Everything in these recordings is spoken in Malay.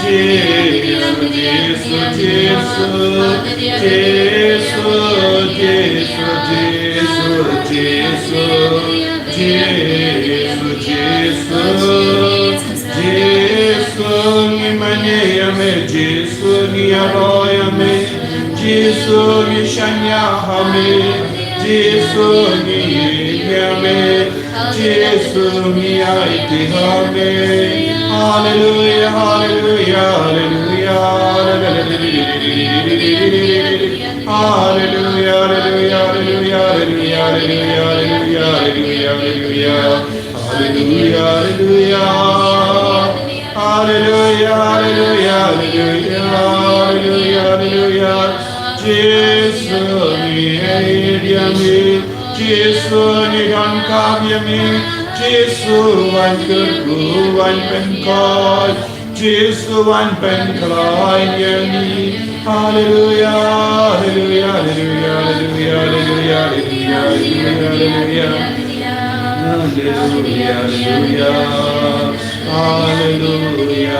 Hallelujah, hallelujah, hallelujah, hallelujah, hallelujah, hallelujah, Jingduwai Pynkoit, Jingduwai Pynkoit, Hallelujah, hallelujah, hallelujah, hallelujah, hallelujah, hallelujah, hallelujah, hallelujah,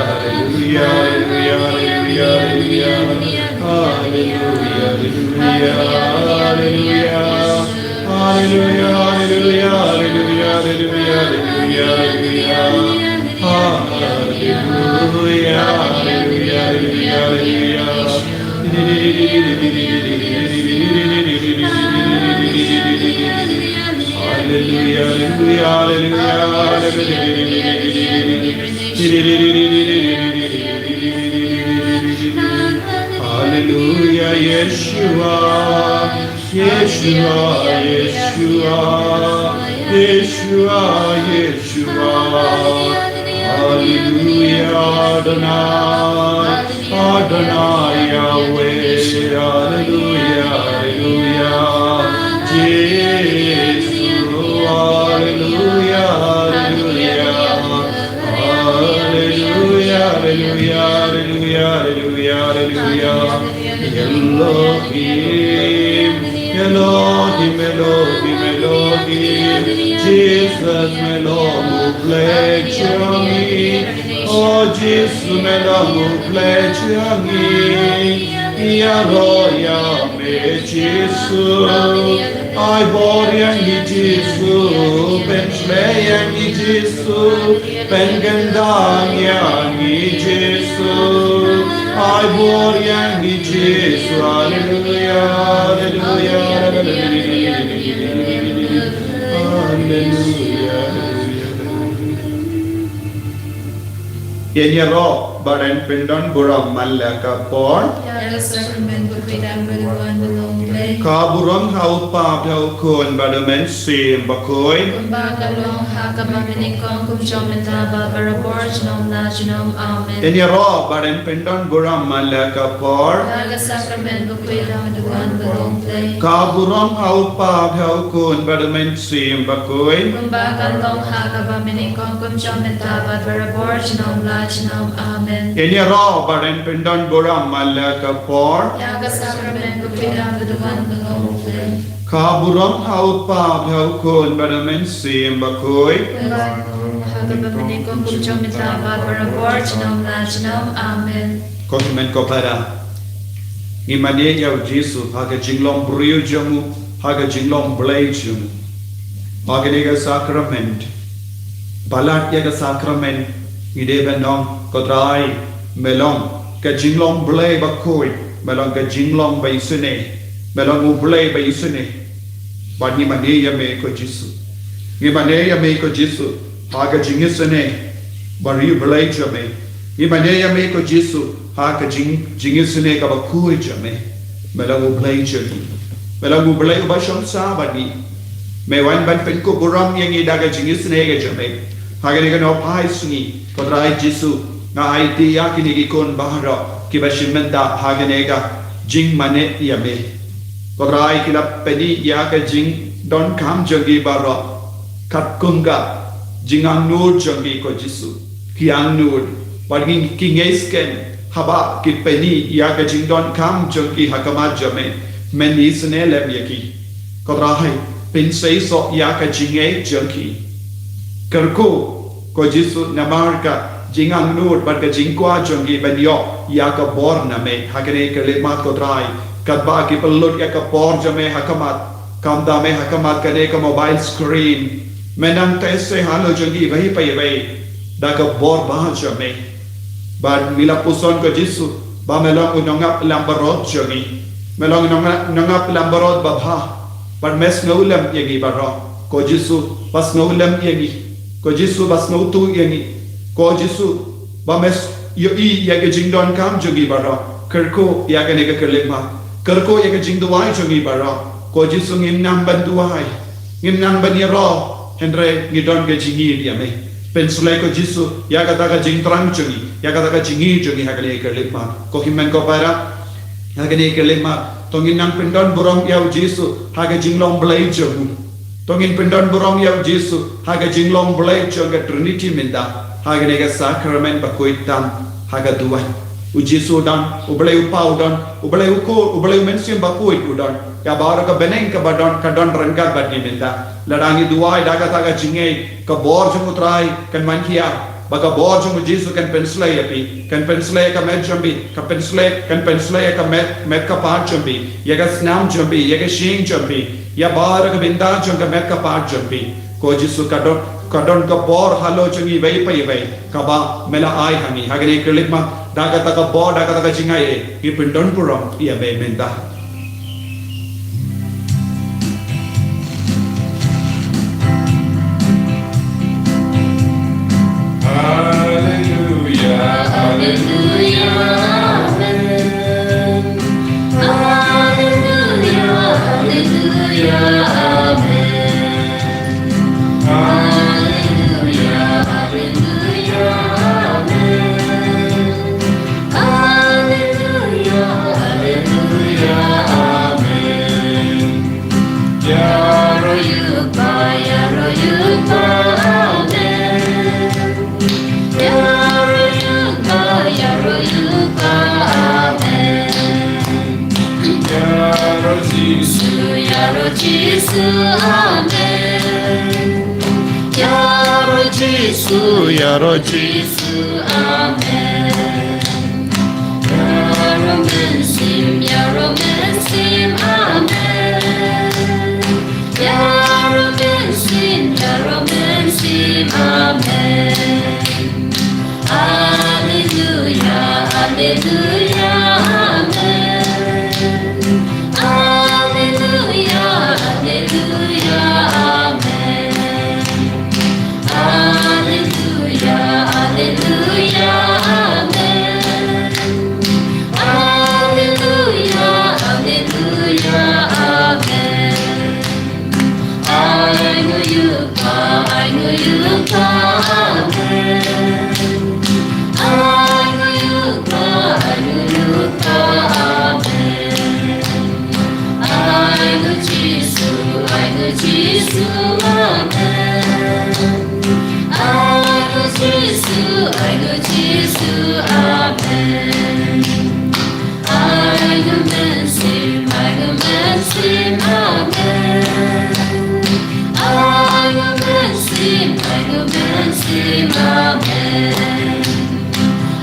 Hallelujah, Yeshua, Yeshua, Yeshua, Yeshua, Yeshua. Hallelujah, Adonai, Adonai, Yahweh. Hallelujah, hallelujah. Jesus, hallelujah, hallelujah. Hallelujah, hallelujah, hallelujah, hallelujah, hallelujah. Elohim, Elohim, Elohim, Elohim. Jesus, Melomu pleciami. Oh, Jesus, Melomu pleciami. Yaroya me Jesus. I bore yangi Jesus. Benchme yangi Jesus. Bengendang yangi Jesus. I bore yangi Jesus. Hallelujah, hallelujah, hallelujah, hallelujah. Yenyaro baran pendon buram malaka por. Kaburong haupa bhau kon badamen sim bakoi. Yenyaro baran pendon buram malaka por. Kaburong haupa bhau kon badamen sim bakoi. Amen. Yenyaro baran pendon buram malaka por. Kaburong haupa bhau kon badamen sim bakoi. Amen. Kohimen kopara. Imane yau Jesu haga jinglong brio jamu haga jinglong blai jamu. Haga nega sacrament. Balat yaga sacrament. Ide benong kodrai melong ka jinglong blai bakoi melong ka jinglong baisune melong blai baisune. Bani mane yame ko Jesu. Imane yame ko Jesu haga jingisynei bari blai jame. Imane yame ko Jesu haga jingisynei ka bakoi jame. Melong blai jame. Melong blai ubasham sabani. Mewan ban penko buram yang idaga jingisynei ka jame. Haga nega no pai sungi kodrai Jesu na aiti yakini ikon bahara kibashimenda haga nega jing mane yame. Kodrai kilap pedi yaka jing don kam jangi bara kat kunga jingang nur jangi ko Jesu kiang nur baging kingesken haba ki pedi yaka jing don kam jangi hakama jame meni snelem yaki kodrai pinsei so yaka jinge jangi Kerko ko Jesu namarka jingang nut bat ka jingkwa jongi ban yo ya ka bor na me hakane ke le mat ko trai kat ba ki pelut ya ka bor jame hakamat kam da me hakamat kane ka mobile screen menang tes se halo jongi vahi pai da ka bor ba jame ba mila puson ko jisu ba melong unongap lambarot jongi melong nongap lambarot ba bha par mes ngaulam yegi baro ko jisu pas ngaulam yegi ko jisu bas ngautu yegi ko jisu ba mes yo I ya ke jingdon kam jongi baro kerko ya ke ne ke kelema kerko ya ke jingduwai jongi baro ko jisu ngim nam banduai ngim nam baniro hendre ngidon ke jingi dia me pensule ko jisu ya kata ka jingtrang jongi ya kata ka jingi jongi ha ke kelema ko himen ko para ha ke ne kelema tongin nang pendon burong yau jisu ha ke jinglong blai jongu tongin pendon burong yau jisu ha ke jinglong blai jonga trinity minda Haga sacrament Pynkoit dan haga dua ujisu dan ubleu pau dan ubleu ko ubleu mensium Pynkoit udan ya bara ka beneng ka badon kadon rengga badi minta ladangi dua daga taga jingai ka bor jumutrai kan mankia baga bor jum ujisu kan penslay api kan penslay ka med jambi ka penslay ka med ka part jambi ya ka snam jambi ya ka shing jambi ya bara ka binda jum ka med ka part jambi ko jisu kadon ka bor halo jongi vai ka ba mela ai hangi hagane kelima daga taka bor daga taka jingai ki pindon puram ia be menta Hallelujah hallelujah amen hallelujah hallelujah Yaro Jisu, Amen. Yaro mensim, Amen. Yaro mensim, Amen. Hallelujah, hallelujah, Amen. Hallelujah, hallelujah, Amen. Hallelujah, hallelujah, amen. Hallelujah, hallelujah, amen. I know you, God, I know you, God, amen. I know you, God, I know you, God, amen. I know Jesus, amen. I know Jesus, amen. I know mensim, amen. I know mensim, amen.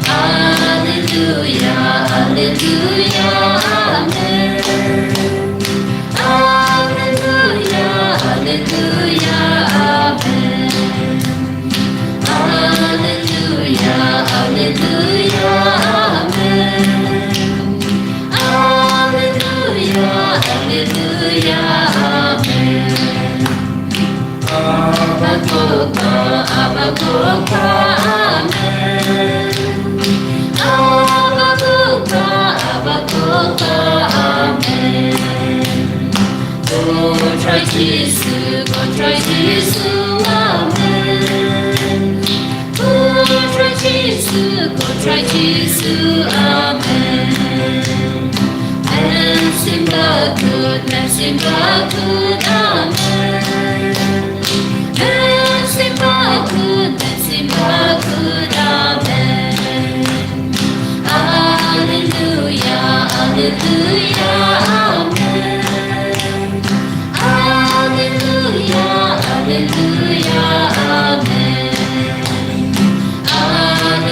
Hallelujah, hallelujah, amen. Hallelujah, hallelujah, amen. Hallelujah, hallelujah, amen. Hallelujah, hallelujah, amen. Abakoka, abakoka, amen. Abakoka, abakoka, amen. Go try Jesus, amen. Go try Jesus, amen. And simba good, amen. And simba good, amen. Hallelujah, hallelujah, amen. Hallelujah, hallelujah, amen. Hallelujah.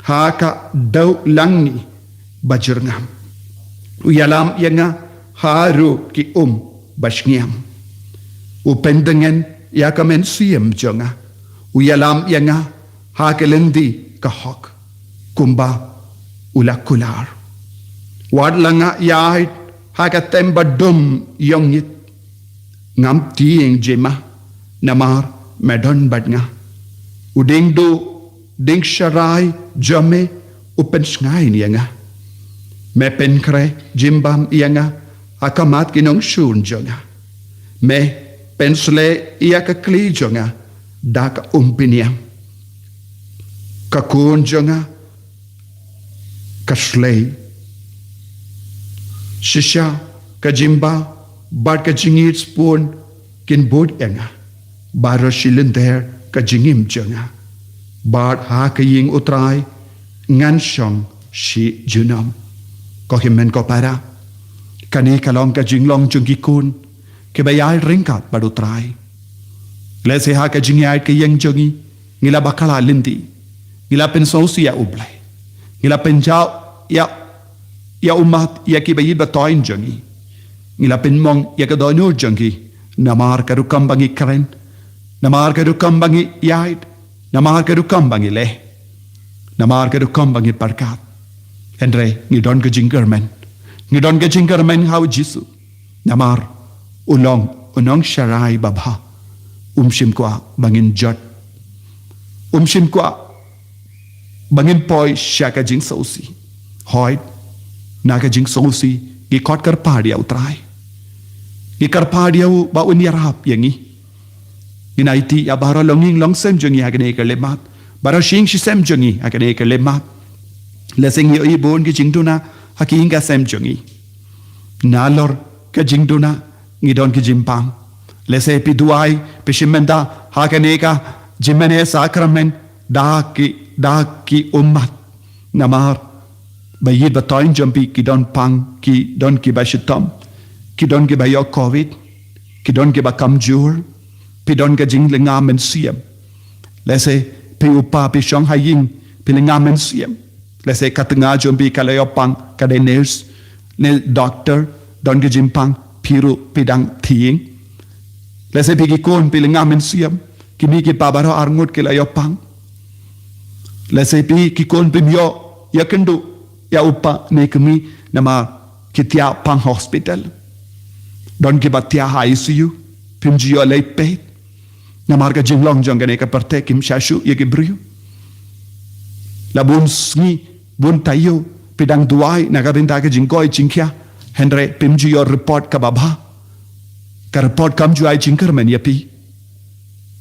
haka dau langni bajurngam uyalam yanga haru ki bashniam upendengen yakamen siem jonga uyalam yanga hakelendi kahok kumba ulakular wadlanga yahit hakatemba dum yongit ngam tiing jema namar medon badnga uding do ding sharai jame upen sngai nianga me penkre jimbam ianga akamat kinong shun jonga me pensle iaka kli jonga dak umpiniam kakun jonga kaslei shisha kajimba bar kajingit spoon kin bod enga baro shilinder kajingim jonga bar ha kaying utrai ngan shong shi junam ko himen ko para kani kalong kajinglong jungikun ke bayai ringkat baru utrai lese ha kajingai kayeng jongi ngila bakala lindi ngila pensosi ya ublai ngila penjau ya umat ya ki bayi batoin jongi ngila penmong ya kadonur jongi namar karukam bangi karen namar karukam bangi yait namar karukam bangi le namar karukam bangi parkat Andre ngidon ke jingermen hau jisu namar unong sharai babha umshim kwa bangin jot umshim kwa bangin poi shaka jing sosi hoit naga jing sosi gi kot kar padia utrai gi kar padia ba unyarap yangi inaiti ya bara longing long sem jongi agane ke lemat bara shing shi sem jongi agane ke lemat lesing yo ibon ki jingduna hakinga sem jongi nalor ke jingduna ngidon ki jimpang lese pi duai pishimenda hakaneka jimene sakramen daki ummat namar bayid batoin jampi ki don pang ki don ki bashitam ki don ki bayo covid ki don ki bakam jur pi don ka jinglinga men siam lese pi upa pi shong haying pi linga men siam lese katenga jampi kalayo pang kade nurse ne doctor don ki jimpang piru pidang thiing lese pi ki kon pi linga men siam kini ki pabaro arngut ke layo pang lese pi ki kon pi yo yakendu ya upa ne kami nama kitia pang hospital don ki batia ICU pimji yo lay pay namar ka jinglong jongane ka parte kim shashu ye ki brio la bun sngi bun tayo pidang duai nagabinda ka jingkoi jingkya Henry pimji yo report ka babha ka report kam juai jingker men yapi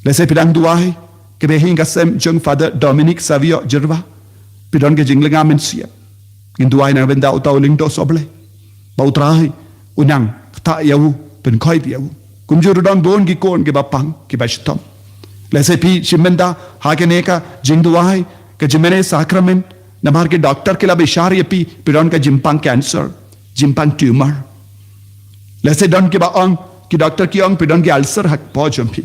lese pidang duai ke behinga sem jong father Dominic Savio Jerva pidon ke jinglinga men sia induai na benda utau lingdo soble bautrai unang ta yau Pynkoit yau kumjuru don bon ki kon ke bapang ki bashtom lese pi shimenda hageneka Jingduwai ke jimene sacrament namar ke doctor ke la bishar yapi pidon ka jimpang cancer jimpang tumor lese don ke ba ong ki doctor ki ong pidon ke ulcer hak po jampi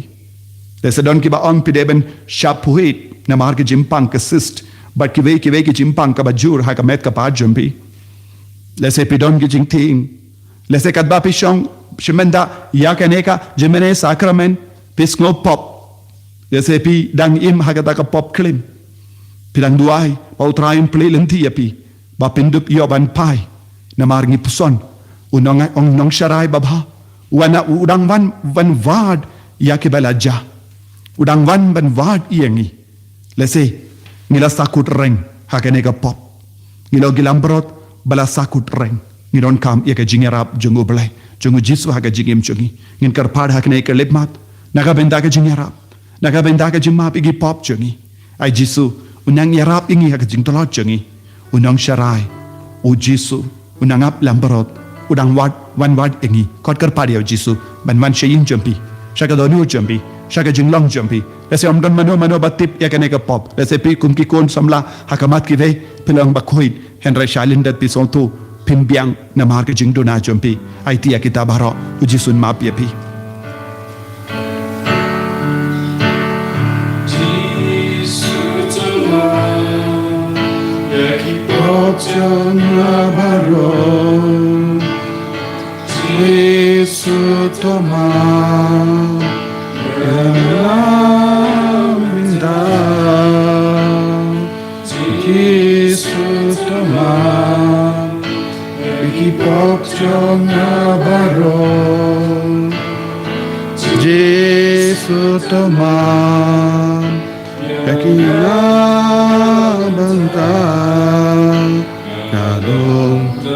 lese don ke ba ong pideben shapuit namar ke jimpang ka cyst but ki ve ki jimpang ka bajur hak met ka pa jampi lese pidon ke jingting lese kadba pishong shimenda yakaneka jimene sacrament pisngo pop lese pi dang im hagata ka pop klim pilang duai pau traim play lenti yapi ba pindup yo ban pai namar ngi puson unong nong sharai babha wana udang van wad yakibalaja udang ban wad iengi lese ngila sakut reng hakaneka pop ngilo gilambrot bala sakut reng ngidon kam yaka jingerap jungu blai jungu jisu haga jingim jungi ngin karpad hakne ke lepmat naga benda ka jingerap naga benda ka jimap igi pop jungi ai jisu unang yarap ingi haga jingtolot jungi unang sharai u jisu unang ap lambarot udang wan wad ingi kot karpad ya jisu ban shayin jumpi shaka donu jumpi shaka jinglong jumpi lese omdon mano batip yakane ka pop lese pi kum ki kon samla hakamat ki ve pilang bakoid henry shalindat pi sontu pimbiang namar ke jingdona jumpi aitia kita baro uji sun map yapi 법정나 바로 예수 도만 연합니다 예수 도만 이 법정나 바로 예수 도만 여기 남은다 나도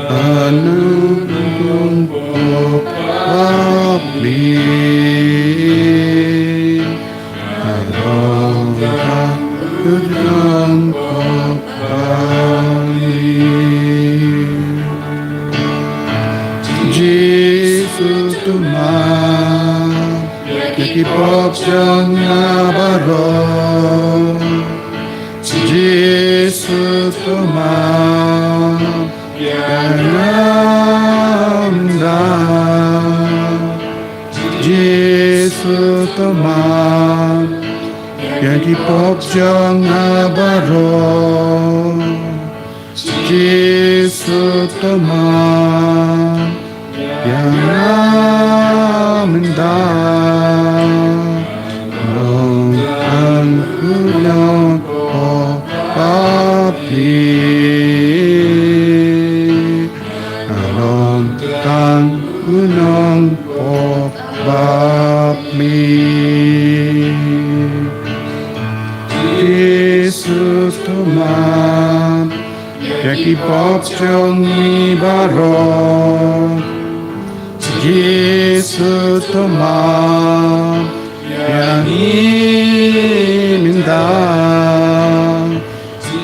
하는 법리 나도 하는 법리 예수 도만 여기 법정나 바로 예수 도만 연합니다 예수 도만 여기 법정나 바로 예수 도만 연합니다 예수 도만 여기 법정이 바로 예수 도만 양입니다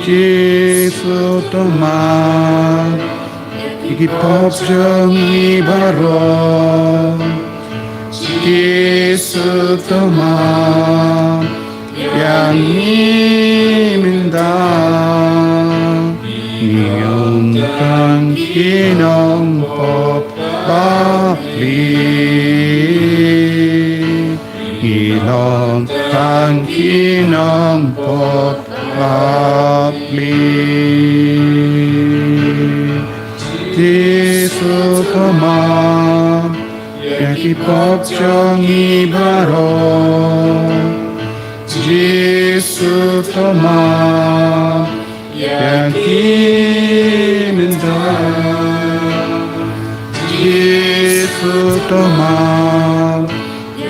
예수 도만 여기 법정이 바로 예수 도만 양입니다 영광 기념법 법리 영광 기념법 법리 예수 도만 여기 법정이 바로 예수 도만 양입니다 예수 도만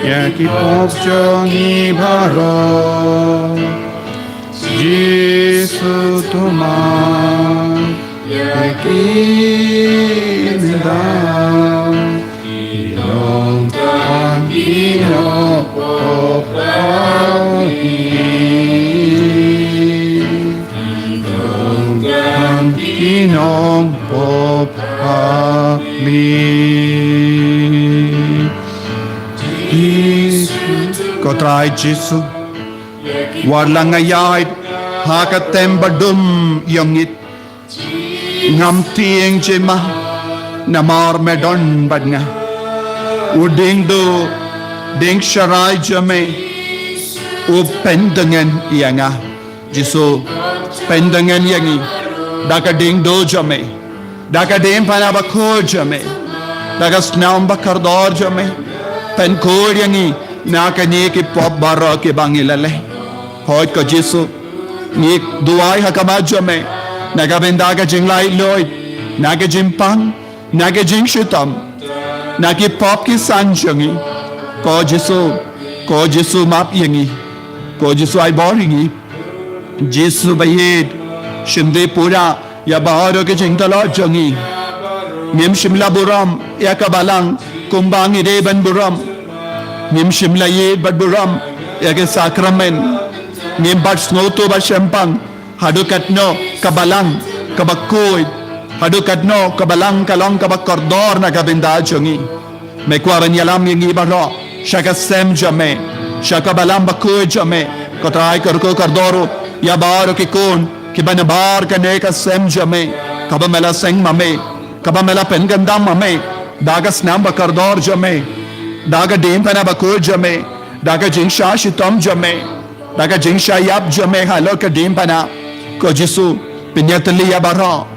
여기 법정이 바로 예수 도만 양입니다 영광 기념법 기념법 법리 Ko trai Jesu Warlangayait Hakatem badum yongit Ngam tieng jema Namar medon badnga Uding do Ding sharai jame U pendangan yanga Jesu pendangan yangi Daka ding do jame Daka ding panabakor jame Daka snam bakardor jame Pynkoit yangi Naka ni ki pop bara ki bangilale Hoit ko Jesu Ni duai hakama jame Naka bendaga Jinglai loit Naka jimpang Naka jingshutam Naki pop ki sanjangi Ko Jesu map yangi Ko Jesu ay boringi Jesu bayid Shimde pura Ya baharo ke jingtala jangi Mim shimla buram Ya kabalang Kumbangi reban buram Mim shimla yed bad buram Ya ke sakramen Mim bad snoto ba shempang Hadukatno kabalang Kabakkoit Hadukatno kabalang kalong kabakordor na kabinda jangi Mekwaran yalam yung ibaro Shaka sem jame Shaka balam bakkoit jame Kotray karko kardoro Ya baro kikon Kibanabar kane ka sem jame Kabamela seng mame Kabamela pengandam mame Daga snam bakardor jame Daga dim pana bakkoit jame Daga jingsha shitom jame Daga jingsha yap jame Halo ka dim pana Ko Jesu Pinyatali ya baro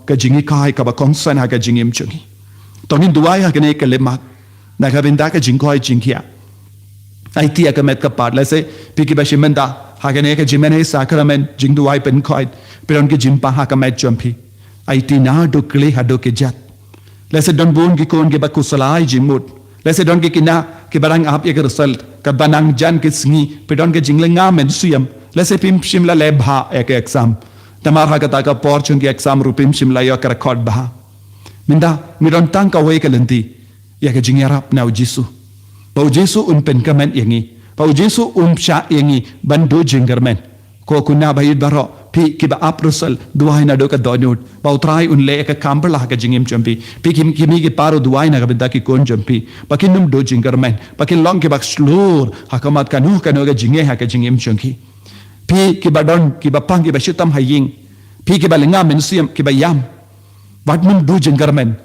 ka jingi kai ka ba kong san ha ka jingim chungi tonin duai ha ka ne ka lemak na ka benda ka jingkoi jingkia ai tia ka met ka pat la se piki ba shimenda ha ka ne ka jimene sacrament Jingduwai Pynkoit peron ke jimpa ha ka met jumpi ai ti na do kli ha do ke jat la se don bon ki kon ke ba kusalai jimut la se don ke kina ke barang ap ye ke result ka banang jan ke sngi pedon ke jinglenga men suyam la se pim shimla le bha ek exam tamar ha ka ta ka por chung ke exam rupim shimla yo ka record bha minda midon tang ka we ke lenti ya ke jingerap na jisu pau jisu un pen kamen yangi pau jisu sha yangi bandu jingermen ko kuna bayid baro pi kiba aprusal duai na do ka donut pau trai un le ka kambla ka jingim champi pi kimi ki paro duai na ka benda ki kon champi pakin num do jingermen pakin long ke bak slur hakamat kanu kanu ka jinge ha ka jingim chunki pi kiba don kiba pang kiba shitam haying pi kiba lenga men siam kiba yam wat num do jingermen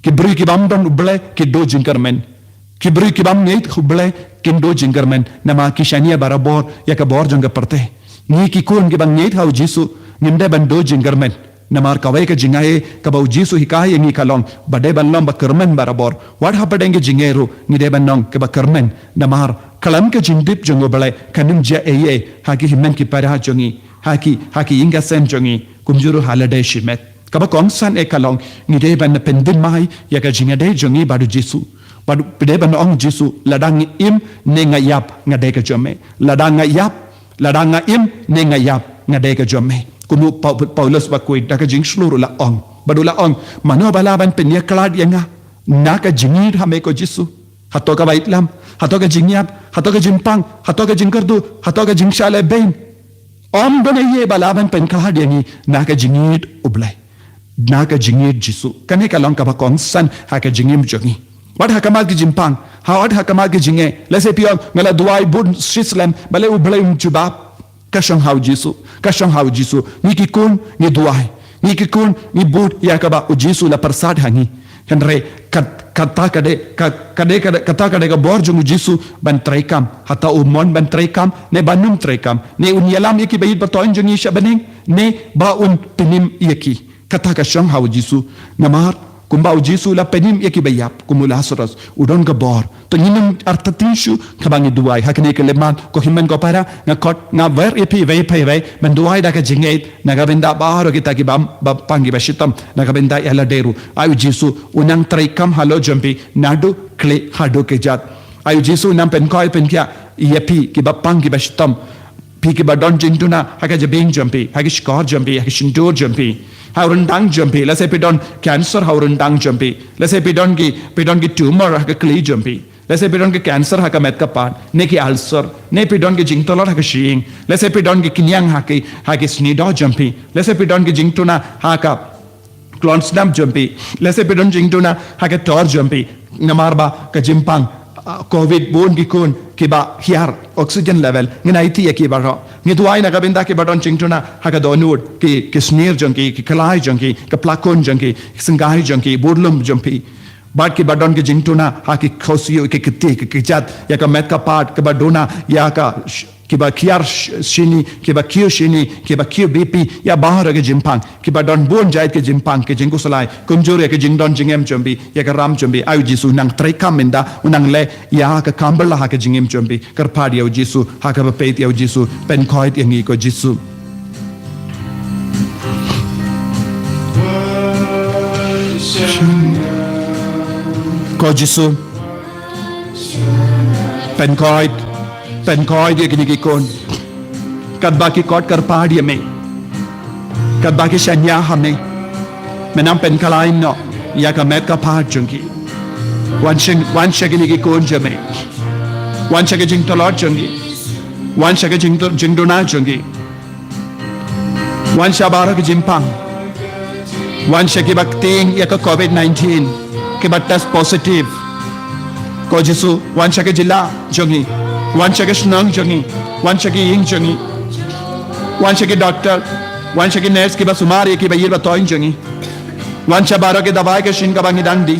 kibri kibam don uble ki do jingermen kibri kibam neit uble kin do jingermen nama kishania barabor ya ka bor janga perte ni ki kun ki bang neit hau jisu nimde ban do jingermen namar kawai ka jingaye ka bau jisu hikai ngi kalong bade banlom ba kermen barabor what happened jingeru ni de banong ke ba kermen namar kalam ka jindip jongo bale kanum ja eye haki himen ki para jongi haki inga sen jongi kumjuru holiday shimet ka ba kong san e kalong ni de ban pendin mai ya ka jingade jongi badu jisu badu pede ban ong jisu ladang im ne ngayap ngade ka jome ladang im ne ngayap ngade ka jome kumu Paulus bakui daka jing sluru la ong badu la ong mano balaban penya klad yanga naka jingir hame ko jisu hato ka baitlam hato ka jingyap hato ka jimpang hato ka jingkardu hato ka jingshale bain om bane ye balaban pen klad yangi naka jingir ublai naka jingir jisu kane ka long ka ba kong san haka jingim jongi wat hakamat ki jimpang hawat hakamat ki jinge lese pion ngala duai bun sislam bale ublai jubab kashang hau jisu ni ki kun ni duai ni ki kun ni bud ya ka ba jisu la persad hangi henre kata kade ka borjung jisu ban traikam hata umon ban traikam ne banum traikam ne unyalam yaki bayit batoin jungi shabaning ne ba un pinim yaki kata ka shang hau jisu namar kumbau jisu la penim yaki bayap kumula soras udon ka bor to nyinum artatishu kabangi duai hakne ke leman ko himen ko para nga kot nga ver epi ve pe men duai da ka jingait na ga benda baro kita ki bam pangi bashitam na ga benda ela deru ayu jisu unang traikam halo jampi nadu kle hado ke jat ayu jisu nam Pynkoit kya yepi ki bapangi bashitam pi ki badon jintuna haka jabing jampi haka skor jampi haka shindur jampi haurundang jampi la se pidon cancer haurundang jampi la se pidon ki tumor haka kli jampi la se pidon ki cancer haka met ka pan ne ki ulcer ne pidon ki jingtolor haka shing la se pidon ki kinyang haki snido jampi la se pidon ki jingtuna haka klonsnam jampi la se pidon jingtuna haka tor jampi namarba ka jimpang covid bon ki kun ki ba hiar oxygen level ngai ti ki ba ro ngi duai na ga benda ki badon chingtuna haka donut ki sneer junki ki kalai junki ka plakon junki singai junki bodlum junki bat ki badon ki jingtuna haki khosio ki kiti ki jat ya ka met ka part ka badona ya ka ki ba kiar shini ki ba kio shini ki ba kio bp ya bahar ke jimpang ki ba don bon jait ke jimpang ke jingu salai kumjore ke jingdon jingem chombi ya ka ram chombi ayu jisu nang traikam minda unang le ya ka kambala ha ke jingem chombi kar padi ayu jisu ha ka ba peit ayu jisu Pynkoit yangi ko jisu ko jisu Pynkoit ye kini ki kon kad baki kot kar padi me kad baki shanya hame menam penkalai no ya ka met ka pad jungi wan shagini ki kon jame wan shage jing tolot jungi wan shage jing dona jungi wan shabara ki jimpang wan shage bakting ya ka covid-19 ke bat test positive ko jisu wan shage jila jungi wan shage snang jungi wan shage ying jungi wan shage doctor wan shage nurse ki ba sumari ki ba yir ba toin jungi wan shabara ke dawai ke shin ka bangi dandi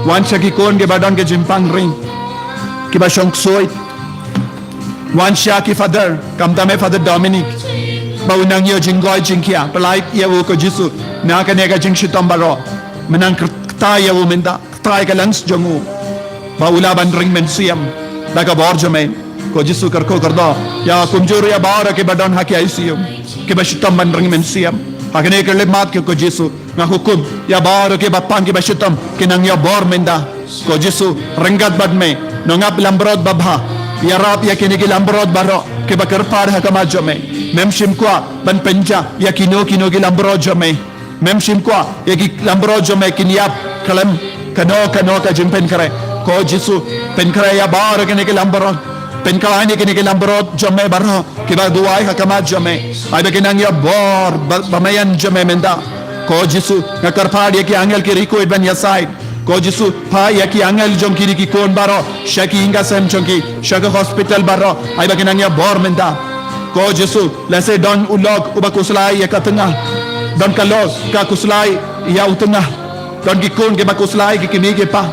wan shage kon ke badon ke jimpang ring ki ba shong soi wan sha ki father kamdame father Dominic Baunang yo jinggoy jingkia pelai ya wo ko Jesu na ka nega jing shitom baro menang ta ya wo minda ta ka langs jongu baula ban ring men siam daga bor jame ko Jesu karko kardo ya kumjur ya bara ke badon haki ICU ke bashitom ban ring men siam agane ke lemat ke ko Jesu nga hukum ya bara ke batang ke bashitom ke nang ya bor minda ko Jesu rengat badme no ngap lambrod babha ya rap ya kini ke lambrod baro ke bakar par ha kama jame memshim kwa ban penja ya kino ki lambro jame memshim kwa ya ki lambro jame kinyap kalam kano ka jimpen kare ko Jesu pen kare ya bar ke ne ke lambro pen kala ne ke lambro jame baro ke ba duai ha kama jame ai ba kenang ya bor bamayan jame menda ko Jesu ngakar pad ya ki angel ki riko ban ya side ko Jesu pa ya ki angel jong ki kon baro shaki inga sem jongki shaka hospital baro ai ba kenang ya bor menda ko Jesu lase don ulog uba kuslai ya katengah don kalos ka kuslai ya utengah don gikon ke bakuslai ki kimi ke pa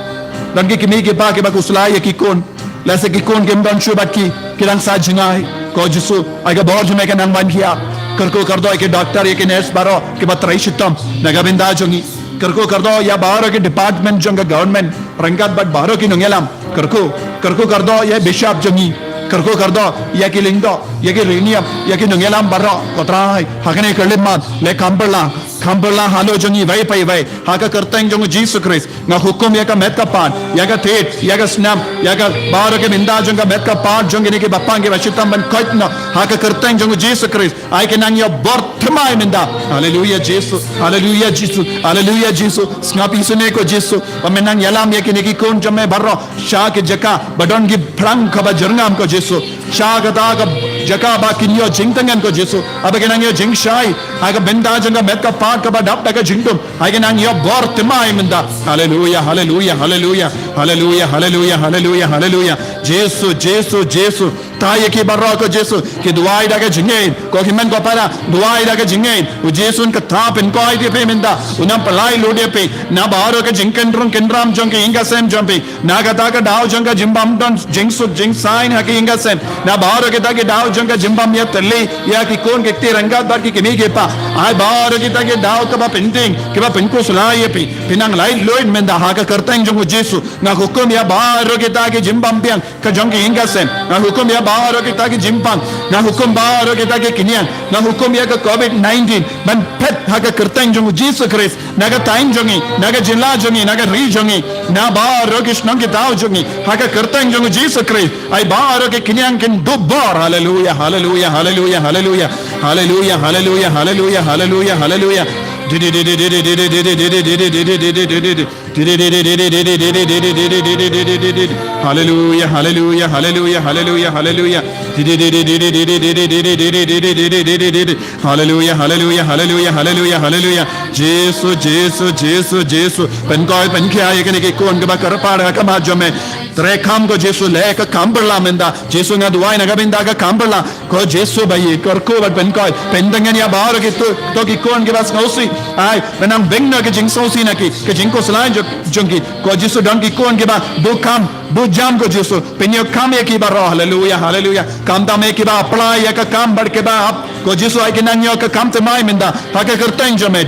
don ki kimi ke pa ke bakuslai ya kikon lase kikon ke don shubat ki kilang sa jingai ko Jesu ai ga bor jume ke nang ban kia karko kardo ke doctor ya ke nurse baro ke batrai shitam naga binda jongi karko kardo ya baro ke department jonga government rangkat bat baro ki nongelam karko kardo ya bishop jongi karko kardo ya ki lingdo ya ki riniam ya ki nongelam baro kotrai hakane kerlemat le kamberla halo jongi vai pai vai haka kerteng jong Jesus Christ nga hukum ya ka met ka pan ya ka tet ya ka snam ya ka baro ke minda jong ka met ka pan jong ni ke bapang ke bashitam ban koit no haka kerteng jong Jesus Christ ai ke nang yo bortmai minda hallelujah Jesus hallelujah Jesus hallelujah Jesus snapi sune ko Jesus amenang yalam ya ke ni ki kon jame baro sha ke jaka badon gi phrang khaba jernam ko Jesus sha ga da ga jaka ba kinyo jingtangan ko Jesus abe ke nang yo jingshai haka benda jong ka met ka pan ka ba dap daga jingdum ai ke nang yo bortmai minda hallelujah hallelujah hallelujah hallelujah hallelujah hallelujah hallelujah Jesus taye ki barra ko Jesus ki duai daga jingin ko himen ko para duai daga jingin u Jesus ka ta Pynkoit pe minda unam palai lode pe na baro ka jingkendrum kendram jong ke inga sem jompe na ga ta ka dau jong ka jimbam don jingsu jingsain ha ki inga sem na baro ke ta ke dau jong ka jimbam ya telle ya ki kon ke te ranga dar ki kimi ke pa ai baro ke ta ke dau ka ba penting ke ba penko sulai pe pinang lai loin menda ha ka karteng jong Jesus na hukum ya baro ke ta ke jimbam piang ka jong ke inga sem na hukum ya baro kita ke jimpang na hukum baro kita ke kinian na hukum ya ke COVID-19 ban pet ha ka kerteng jong Jesus Christ na ka time jongi na ka jilla jongi na ka ri jongi na baro ke snong ke dau jongi ha ka kerteng jong Jesus Christ ai baro ke kinian ken dubbar hallelujah hallelujah hallelujah hallelujah hallelujah hallelujah hallelujah hallelujah hallelujah hallelujah hallelujah hallelujah hallelujah hallelujah hallelujah hallelujah hallelujah hallelujah hallelujah Jesus Pynkoit penkia ye ke kon ke ba kar pa ka ma jome trekam ko Jesus le ka kamberla menda Jesus nga duai na ga binda ka kamberla ko Jesus bai kar ko ba Pynkoit pendangan ya bar ke to ki kon ke bas ngausi ai benang bengna ke jingsosi na ki ke jingko selain jongki ko Jesus don ki kon ke ba do kam do jam ko Jesus penyo kam ye ki ba hallelujah hallelujah kam ta me ki ba apply ya ka kam bar ke ba ko Jesus ai ke nang yo ka kam te mai menda ha ka kerteng jome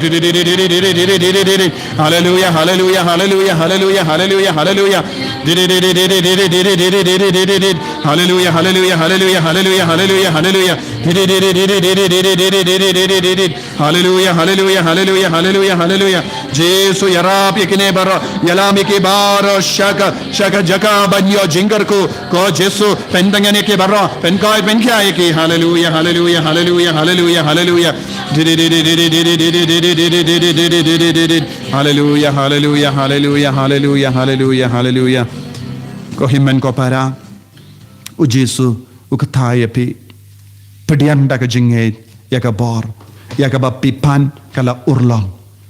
hallelujah hallelujah hallelujah hallelujah hallelujah hallelujah hallelujah hallelujah hallelujah hallelujah hallelujah hallelujah hallelujah hallelujah hallelujah hallelujah hallelujah Jesus yarap yekine baro yalami ke baro shaka jaka banyo jingar ko Jesus pendangane ke baro Pynkoit penkia yeke hallelujah hallelujah hallelujah hallelujah hallelujah hallelujah hallelujah hallelujah hallelujah hallelujah hallelujah ko himen ko para u Jesus u kathaya pi pedian da ka jinge ya ka bor ya ka ba pipan kala urlong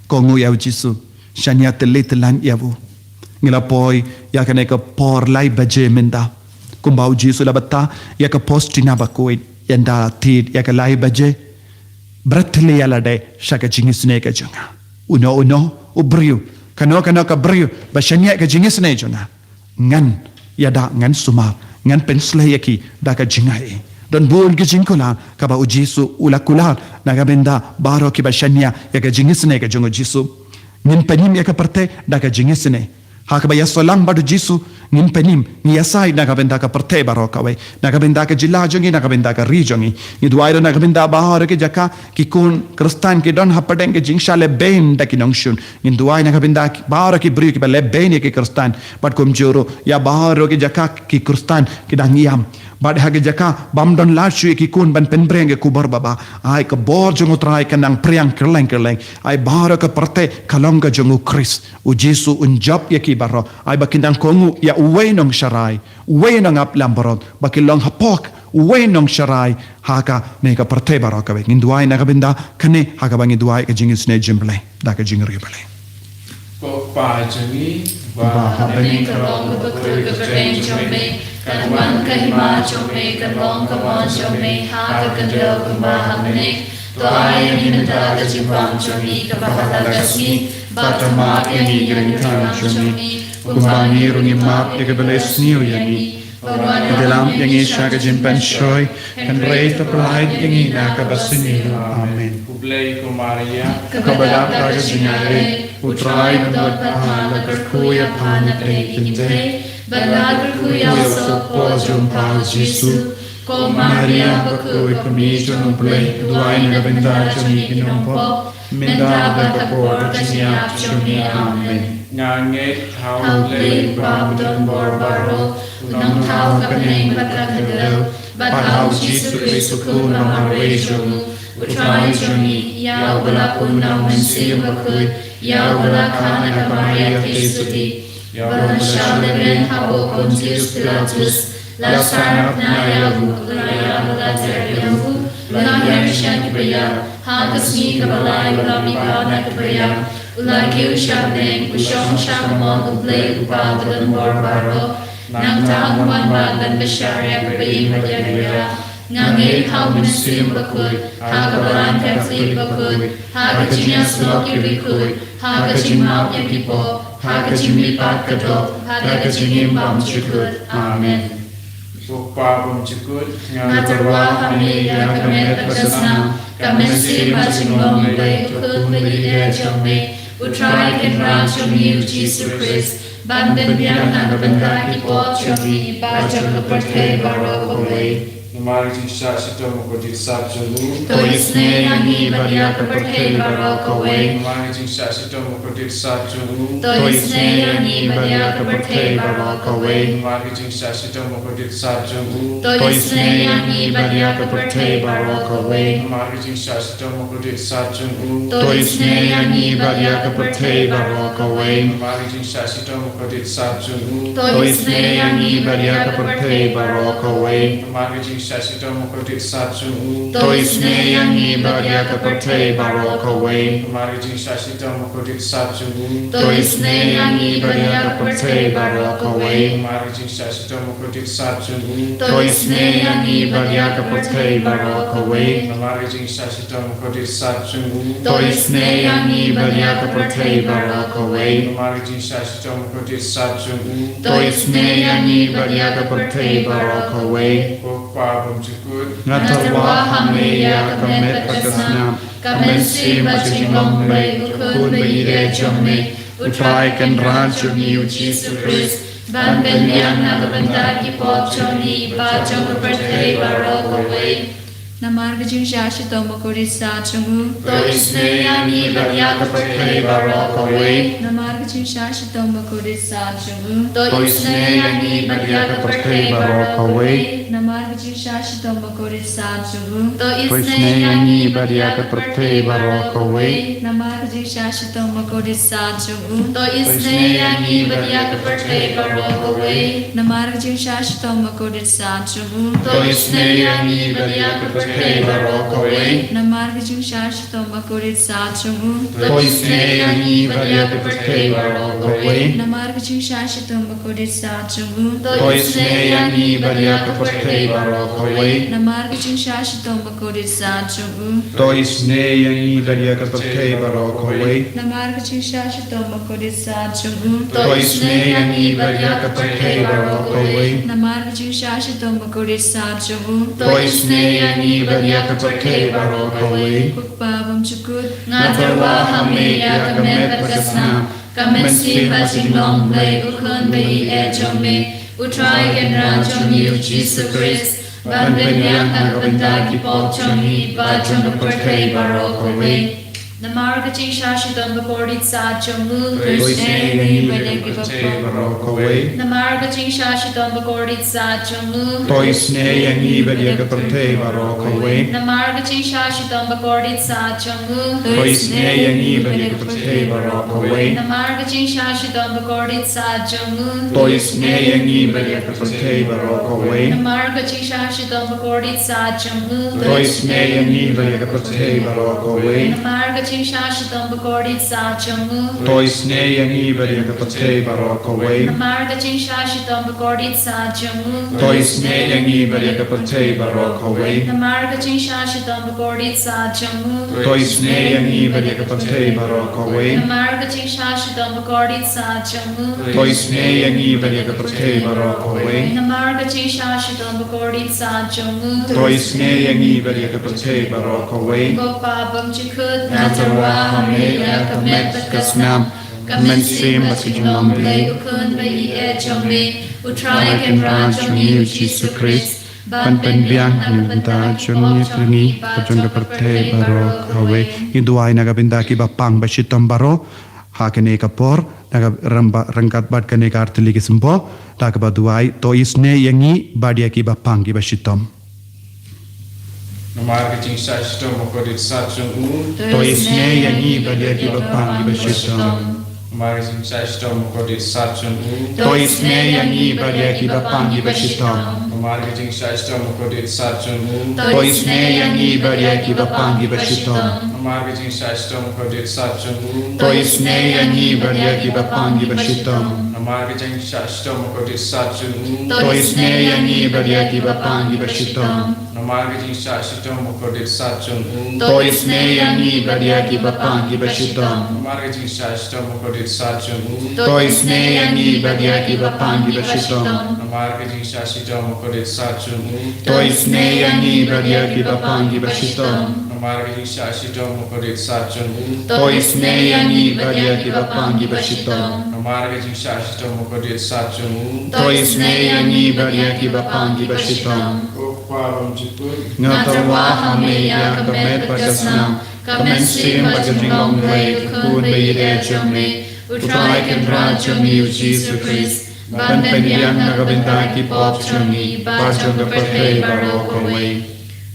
ko ngu ya Jesus shanya telan yavu ngila poi ya ka ne ka por lai baje menda kumbau Jesus la bata ya ka postina ba koin yanda tid ya ka lai baje bratle ya la de shaka jingisynei ka janga uno ubriu kano ka briu ba shanya ka jingisynei jona ngan ya da ngan suma ngan pensle yaki da ka jingai don buon ke jingkola ka ba ujisu ulakula nagabenda baro ki ba shanya ya ka jingisynei ka jongo jisu ngin penim ya ka parte da ka jingisynei haka ba yasolang badu jisu ngin penim ni yasai nagabenda ka parte baro ka we nagabenda ka jilla jongi nagabenda ka rijongi ni duairo nagabenda bahar ke jaka ki kun kristan ki don hapadeng ke jingshale bein da ki nongshun ngin duai nagabenda bahar ki bri ki ba le bein ke kristan bat kum joro ya bahar ke jaka ki kristan ki dangiam bad hage jaka bam don lachu ki kun ban penbrenge ku barbaba ai ka bor jongo trai kanang priang kerleng ai bahar ka parte kalonga jongo kris u jesu unjap ya ki baro ai bakindang kongu ya uwainong sharai uwainong ap lamborot bakilong hapok uwainong sharai haka meka parte baro ka ngin duai na kabinda kane haka bangi duai ka jingisynei Jingblei da ka jingribale ko pa jangi ba habani karong ka bakru ka beng chome kan wan ka hima chome kan long ka mon chome ha ka kandro ka ba habani to ay hinda ka jibang chome ka ba halagasi ba tama ka ni gran chome Kumbangi rungi map ya beles niu yani dalam yang isha ka jimpan shoy kan rei ta pride yang ina ka basini amen Jingblei ko Maria kabadap ka jinare utrai nandot pahala berkuya panet kinjai balad berkuya so po jumpa Jesu ko Maria bakui permission Jingblei duai na benda chumi kinompo minda da kapor kasiap chumi amen nganget Hau haulei play babdon borbaro Unang tau kapeneng batragadaw Badhaw Jesu Kristo kun mamarwe jomu Utray jomi Yaw wala kunaw mensiyo bakuy Yaw wala kana kabarya Kristo di Walang siya leben habo Pontius Pilatus Lasarap na yahu Laya wala teryahu Lahir siya kibaya Hagas ni kabalay Wala mika na kibaya Ulagi usyabeng usyong syakamon ublay upadan borbaro nang tahuan bagan besyarya kebeing berjaya ngangit hau mensim bakut hagabaran kefli bakut hagajinya sloki bikut hagajimau yakipo hagajimipat kedok hagajimim bam cukut amen ko pa bum chukut ngatarwa kami ya kamet pasasna kamen si bajingom bay kut bagi jome utrai kan rajom yu Jesus Christ ban ben biang na benda ki po chomi ba jam perthe baro koi Namari Jingsa Sito Mukoti Satjulu to isne yangi badia perthe baro koi Namari Jingsa Sito Mukoti Satjulu to isne yangi badia perthe baro koi Namari Jingsa Sito Mukoti Satjulu to isne yangi badia perthe baro koi Namari Jingsa Sito Mukoti Satjulu to isne yangi badia perthe baro koi Namari Jingsa Sito Mukoti Satjulu to isne yangi badia perthe baro koi Namari Jingsa Sito Mukoti Satjulu to isne yangi badia perthe baro koi Namari Jingsa Sito Mukoti Satjulu to isne yangi badia perthe baro koi Namari Jingsa Sito Mukoti Satjulu to isne yangi badia perthe baro koi Namari Jingsa Sito Mukoti Satjulu to isne yangi badia perthe baro koi Namari Jingsa Sito Mukoti Satjulu to isne yangi badia perthe baro koi ko pa bum chukut ngatarwa hame ya kamet pasasna kamen si bajingom bay ukun bayire jome utrai kan rajom yu Jesus Christ ban ben biang na benda ki po chomi ba jam perthe baro koi Namarga Jingsha Shitoma Kurisa Chungu to isne yangi badia perthe baro koi Namarga Jingsha Shitoma Kurisa Chungu to isne yangi badia perthe baro koi Namarga Jingsha Shitoma Kurisa Chungu to isne yangi badia perthe baro koi Namarga Jingsha Shitoma Kurisa Chungu to isne yangi badia perthe baro koi Namarga Jingsha Shitoma Kurisa Chungu to isne yangi badia perthe pertei barokaway. Na marga jing shashi tomba korit sa chungu. Tois ne yangi varia pertei barokaway. Na marga jing shashi tomba korit sa chungu. Tois ne yangi varia pertei barokaway. Na marga jing shashi tomba korit sa chungu. Tois ne yangi varia pertei barokaway. Na marga jing shashi tomba korit sa chungu. Tois ne yangi varia pertei barokaway. Na marga jing shashi tomba korit sa chungu. Tois ne yangi varia pertei barokaway. Kukpabam chukut. Natarwa hame ya kamet pakasna. Kamet simba Jingblei ukun bei ejome. Utrai genra jomi Jesus Christ. Ban ben yang agabanda ki pok jomi ba jomi pertei barokaway. Na marga jing shashi tomba korit sa chungu. Tois ne yangi varia pertei barokaway. Na marga jing shashi tomba korit sa chungu. Tois ne yangi varia pertei barokaway. Na marga jing shashi tomba korit sa chungu. Tois ne yangi varia pertei barokaway. Na marga jing shashi tomba korit sa chungu. Tois ne yangi varia pertei barokaway. Na marga jing shashi tomba korit sa chungu. Tois ne yangi varia pertei barokaway. Na marga jing shashi tomba korit sa chungu. Tois ne yangi varia pertei barokaway. Na marga jing shashi tomba korit sa chungu. Tois ne yangi varia pertei barokaway. Na marga jing shashi tomba korit sa chungu. Tois ne yangi varia pertei barokaway. Na marga jing shashi tomba korit sa chungu. Tois ne yangi varia pertei barokaway. Na marga jing shashi tomba korit sa chungu. Tois ne yangi varia pertei barokaway. Gopabam chukut. Natarwa hame ya kamet pakasna. Kamet simba Jingblei ukun bei ejome. Utrai genra jomi Jesus Christ. Ban ben yang agabanda jomi tringi pajonga pertei barokaway. Jingduwai nagabinda ki bapang bashitam baro. Hakene kapor nagab rangkat bad kane kartili ki sempo. Nagabaduai tois ne yangi badia ki bapang ki bashitam. Namarga jing shashi tomba korit sa chungu. Tois ne yangi badia ki bapang ki bashitam. Namarga jing shashi tomba korit sa chungu. Tois ne yangi badia ki bapang ki bashitam. Namarga jing shashi tomba korit sa chungu. Tois ne yangi badia ki bapang ki bashitam. Namarga jing shashi tomba korit sa chungu. Tois ne yangi badia ki bapang ki bashitam. Namarga jing shashi tomba korit sa chungu. Tois ne yangi badia ki bapang ki bashitam. Namarga jing shashi tomba korit sa chungu. Tois ne yangi badia ki bapang ki bashitam. Namarga jing shashi tomba korit sa chungu. Tois ne yangi badia ki bapang ki bashitam. Namarga jing shashi tomba korit sa chungu. Tois ne yangi badia ki bapang ki bashitam. Namarga jing shashi tomba korit sa chungu. Tois ne yangi badia ki bapang ki bashitam. Namarga jing shashi tomba korit sa chungu. Tois ne yangi badia ki bapang ki bashitam. Gopabam chukut. Natarwa hame ya kamet pakasna. Kamet simba Jingblei ukun bei ejome. Utrai genra jomi Jesus Christ. Ban ben yang agabinda ki pok jomi bajonga pertei barokaway.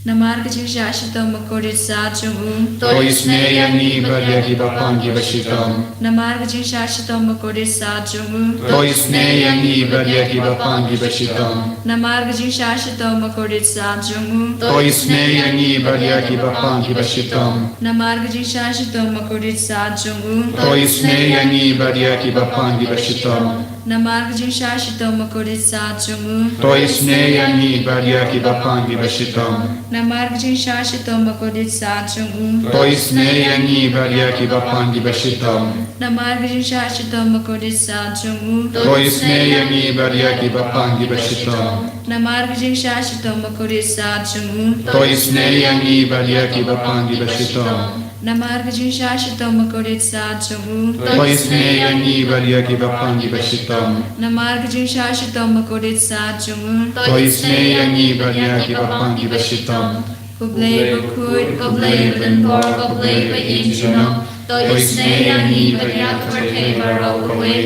Na marga jing shashi tomba korit sa chungu. Tois ne yangi badia ki bapang ki bashitam. Na marga jing shashi tomba korit sa chungu. Tois ne yangi badia ki bapang ki bashitam. Na marga jing shashi tomba korit sa chungu. Tois ne yangi badia ki bapang ki bashitam. Na marga jing shashi tomba korit sa chungu. Tois ne yangi badia ki bapang ki bashitam. Na marga jing shashi tomba korit sa chungu. Tois ne yangi badia ki bapang ki bashitam. Na marga jing shashi tomba korit sa chungu. Tois ne yangi badia ki bapang ki bashitam. Na marga jing shashi tomba korit sa chungu. Tois ne yangi badia ki bapang ki bashitam. Na marga jing shashi tomba korit sa chungu. Tois ne yangi badia ki bapang ki bashitam. Na marga jing shashi tomba korit sa chungu. Tois ne yangi badia ki bapang ki bashitam. Na marga jing shashi tomba korit sa chungu. Tois ne yangi badia ki bapang ki bashitam. Koblei bakut, koblei belenbor, koblei beinjunam. Tois ne yangi badia pertei barokaway.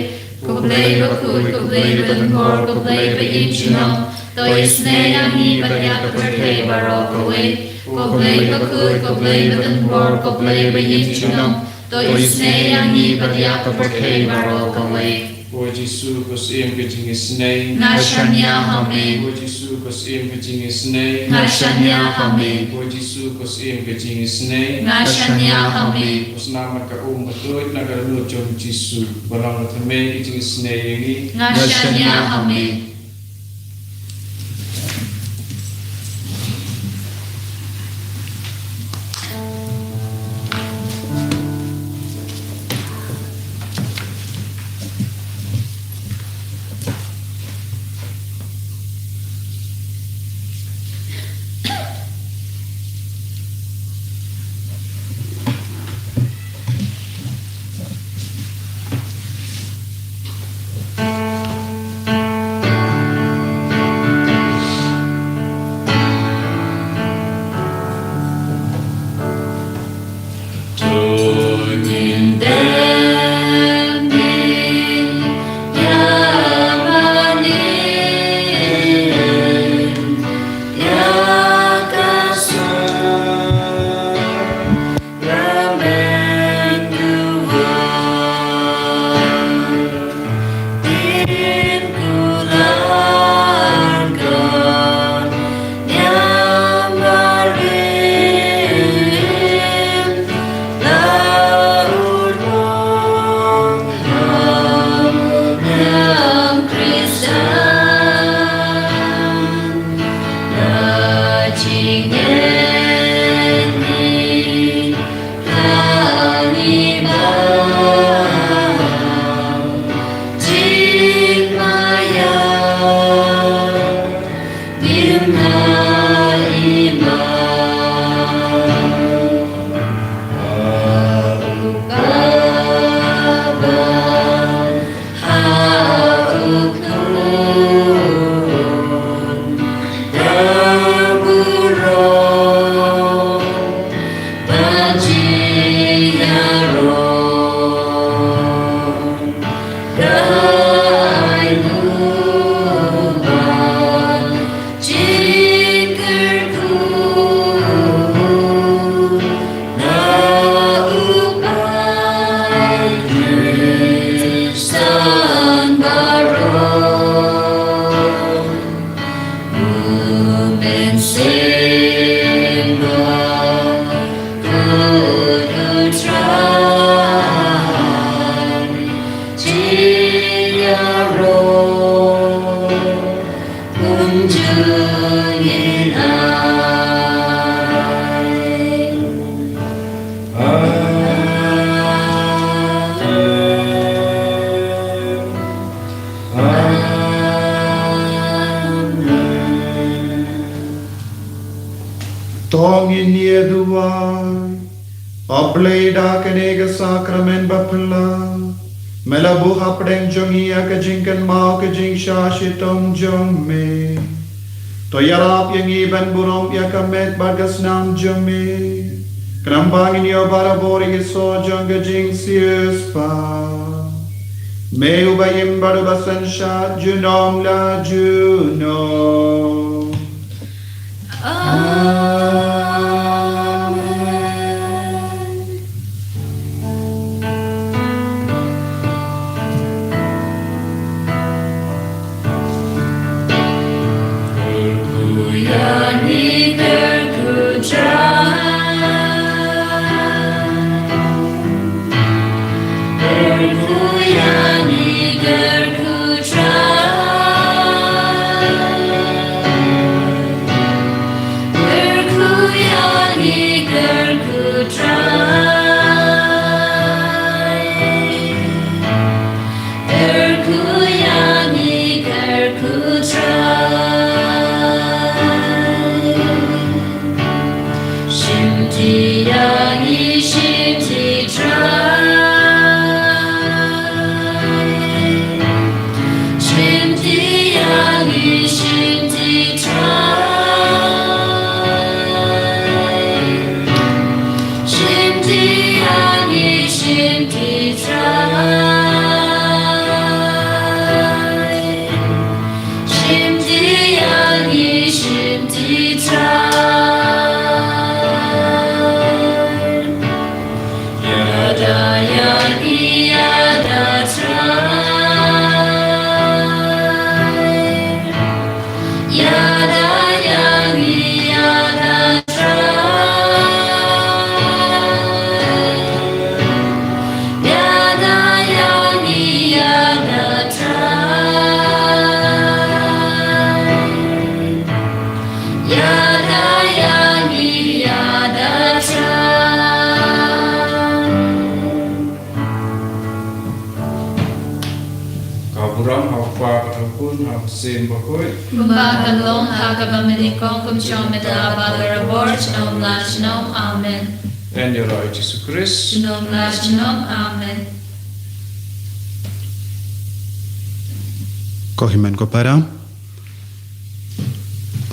Koblei bakut, koblei belenbor, koblei beinjunam. Tois ne yangi badia pertei barokaway. Koblei bakut, koblei belenbor, koblei beinjunam. isnei angi badia kaperkei baro kawe. Lord Jesus, kos im ke Jingisynei. Ngashanya hame. Lord Jesus, kos im ke Jingisynei. Ngashanya hame. Lord Jesus, kos im ke Jingisynei. Ngashanya hame. Kos nama ka katut nagar lu jom Jesus. Balang thame ke Jingisynei ini. Ngashanya hame. Tong in Jingduwai, Obleda kenega sacrament bapla, Melabu hapdeng jongi aka jinkan mau ke jing shashitong jong me, Toyarap yang iban burom yakamet bagas nam jong me, Krambangin yo barabori so jong ke jing sius pa, Me ubayim barubasan shat junom la junom. Yada ram hau pa hau kun hau sim bakoi Kumbakan long hagabaminikong kumchong medalabadar chinom la chinom amen. and your Lord Jesus Christ Chinom la chinom amen. Ko himan ko para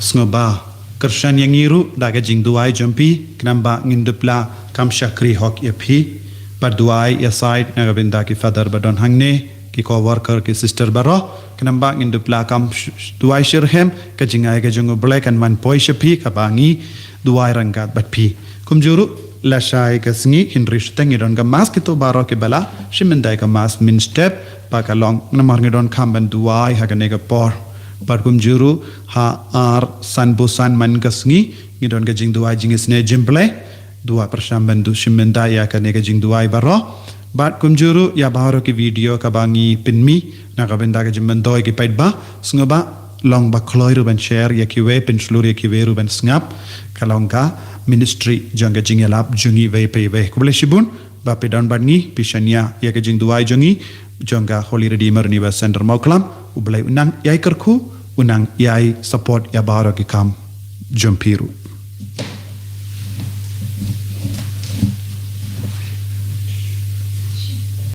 sngoba kershan yang iru daga Jingduwai jampi knamba ngindupla kam shakri hok yapi Duwai ya side nagabinda ki father badon hangne ki co-worker ki sister baro knamba ngindupla kam Duwai shirhem ka jingai ka jungu black and man poi shapi ka bangi Duwai rangat batpi kumjuru la shai ka sngi hinrish tengidon ka mas kito baro ki bala shimendai ka mas min step pa ka long namar ngidon kamban Duwai ha ka nega por Barkum juru ha ar san busan man kasngi ngidon ka Jingduwai Jingisynei Jingblei dua persamban du shimenda ya ka nega Jingduwai baro bat kum juru ya baharo ki video ka bangi pinmi na ka benda ka jimbendoi ki paitba sngoba long ba kloi ru ban share ya ki we pin slur ya ki we ru ban snap kalong ka ministry janga jingelap jungi ve pe ve kuble shibun ba pedan bangi pisania ya ka Jingduwai jungi janga Holy Redeemer Niwa Center Mauklam ublai unang yai kerku unang yai support ya baharo ki kam jumpiru